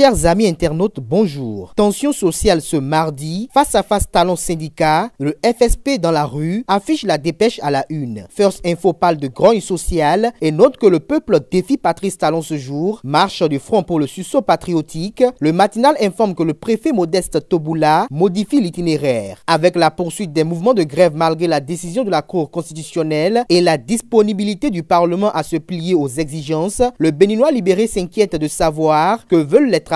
Chers amis internautes, bonjour. Tension sociale ce mardi, face à face talon syndicat, le FSP dans la rue affiche la dépêche à la une. First Info parle de grogne sociale et note que le peuple défie Patrice Talon ce jour, marche du front pour le sursaut patriotique. Le matinal informe que le préfet Modeste Toboula modifie l'itinéraire. Avec la poursuite des mouvements de grève malgré la décision de la Cour constitutionnelle et la disponibilité du Parlement à se plier aux exigences, le Béninois libéré s'inquiète de savoir que veulent les travailleurs.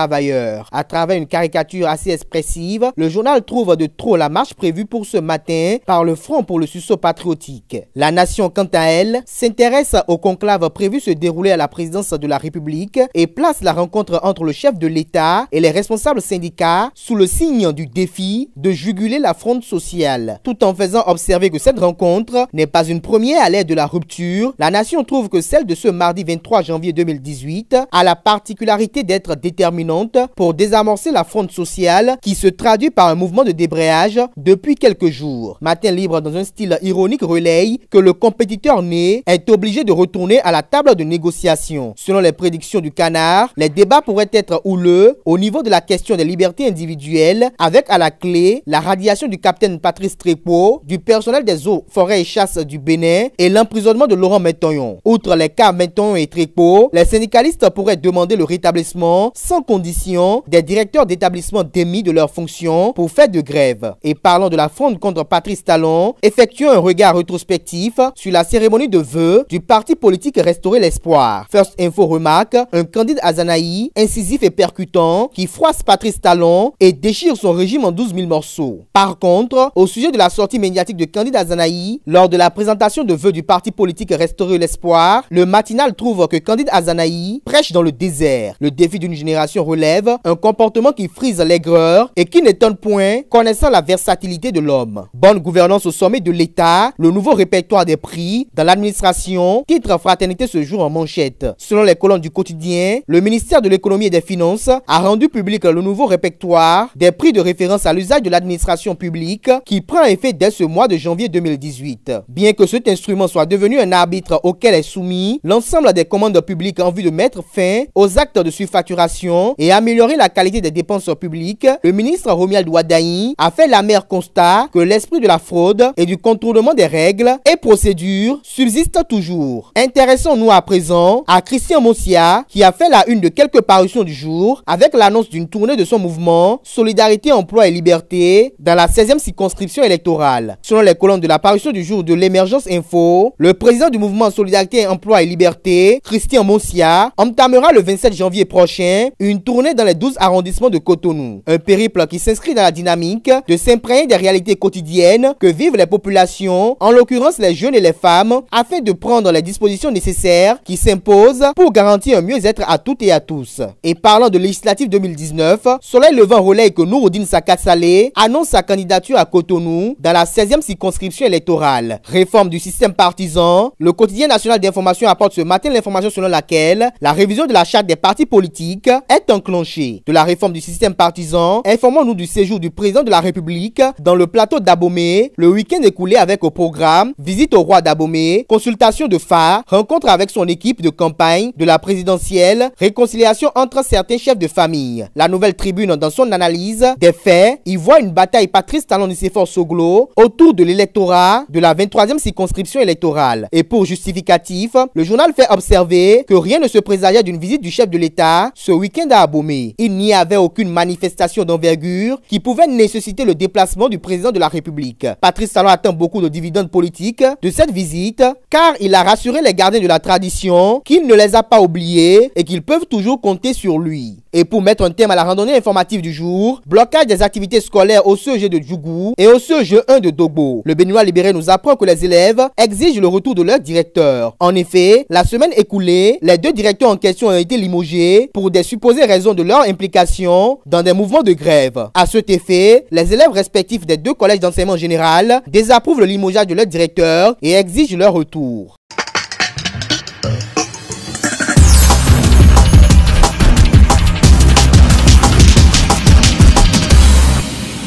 À travers une caricature assez expressive, le journal trouve de trop la marche prévue pour ce matin par le Front pour le sursaut patriotique. La Nation, quant à elle, s'intéresse au conclave prévu se dérouler à la présidence de la République et place la rencontre entre le chef de l'État et les responsables syndicats sous le signe du défi de juguler la fronde sociale. Tout en faisant observer que cette rencontre n'est pas une première à l'ère de la rupture, la Nation trouve que celle de ce mardi 23 janvier 2018 a la particularité d'être déterminante pour désamorcer la fronde sociale qui se traduit par un mouvement de débrayage depuis quelques jours. Matin Libre, dans un style ironique, relaye que le compétiteur né est obligé de retourner à la table de négociation. Selon les prédictions du Canard, les débats pourraient être houleux au niveau de la question des libertés individuelles, avec à la clé la radiation du capitaine Patrice Trépeau, du personnel des eaux, forêts et chasses du Bénin et l'emprisonnement de Laurent Mentoyon. Outre les cas Mentoyon et Trépeau, les syndicalistes pourraient demander le rétablissement sans condition des directeurs d'établissements démis de leurs fonctions pour faire de grève. Et parlant de la fronde contre Patrice Talon, effectuons un regard rétrospectif sur la cérémonie de vœux du parti politique Restaurer l'Espoir. First Info remarque un Candide Azanaï incisif et percutant qui froisse Patrice Talon et déchire son régime en 12 000 morceaux. Par contre, au sujet de la sortie médiatique de Candide Azanaï lors de la présentation de vœux du parti politique Restaurer l'Espoir, le matinal trouve que Candide Azanaï prêche dans le désert. Le défi d'une génération relève un comportement qui frise l'aigreur et qui n'étonne point, connaissant la versatilité de l'homme. Bonne gouvernance au sommet de l'État, le nouveau répertoire des prix dans l'administration, titre Fraternité ce jour en manchette. Selon les colonnes du quotidien, le ministère de l'économie et des finances a rendu public le nouveau répertoire des prix de référence à l'usage de l'administration publique qui prend effet dès ce mois de janvier 2018. Bien que cet instrument soit devenu un arbitre auquel est soumis l'ensemble des commandes publiques en vue de mettre fin aux actes de surfacturation et améliorer la qualité des dépenses publiques, le ministre Romuald Wadaï a fait l'amer constat que l'esprit de la fraude et du contournement des règles et procédures subsiste toujours. Intéressons-nous à présent à Christian Monsia qui a fait la une de quelques parutions du jour avec l'annonce d'une tournée de son mouvement Solidarité, Emploi et Liberté dans la 16e circonscription électorale. Selon les colonnes de la parution du jour de l'Émergence Info, le président du mouvement Solidarité, Emploi et Liberté, Christian Monsia, entamera le 27 janvier prochain une tournée dans les 12 arrondissements de Cotonou. Un périple qui s'inscrit dans la dynamique de s'imprégner des réalités quotidiennes que vivent les populations, en l'occurrence les jeunes et les femmes, afin de prendre les dispositions nécessaires qui s'imposent pour garantir un mieux-être à toutes et à tous. Et parlant de législative 2019, Soleil Levant relaye que Nouroudine Sakat Saleh annonce sa candidature à Cotonou dans la 16e circonscription électorale. Réforme du système partisan, le quotidien national d'information apporte ce matin l'information selon laquelle la révision de la charte des partis politiques est enclenchée. De la réforme du système partisan, informons-nous du séjour du président de la République dans le plateau d'Abomey le week-end écoulé avec au programme visite au roi d'Abomey, consultation de phare, rencontre avec son équipe de campagne de la présidentielle, réconciliation entre certains chefs de famille. La Nouvelle Tribune, dans son analyse des faits, y voit une bataille Patrice Talon-Nicéphore Soglo autour de l'électorat de la 23e circonscription électorale. Et pour justificatif, le journal fait observer que rien ne se présageait d'une visite du chef de l'État ce week-end à Abomey. Il n'y avait aucune manifestation d'envergure qui pouvait nécessiter le déplacement du président de la République. Patrice Talon attend beaucoup de dividendes politiques de cette visite car il a rassuré les gardiens de la tradition qu'il ne les a pas oubliés et qu'ils peuvent toujours compter sur lui. Et pour mettre un terme à la randonnée informative du jour, blocage des activités scolaires au CEG de Djougou et au CEG 1 de Dogbo. Le Béninois libéré nous apprend que les élèves exigent le retour de leur directeur. En effet, la semaine écoulée, les deux directeurs en question ont été limogés pour des supposées raisons de leur implication dans des mouvements de grève. À cet effet, les élèves respectifs des deux collèges d'enseignement général désapprouvent le limogeage de leur directeur et exigent leur retour.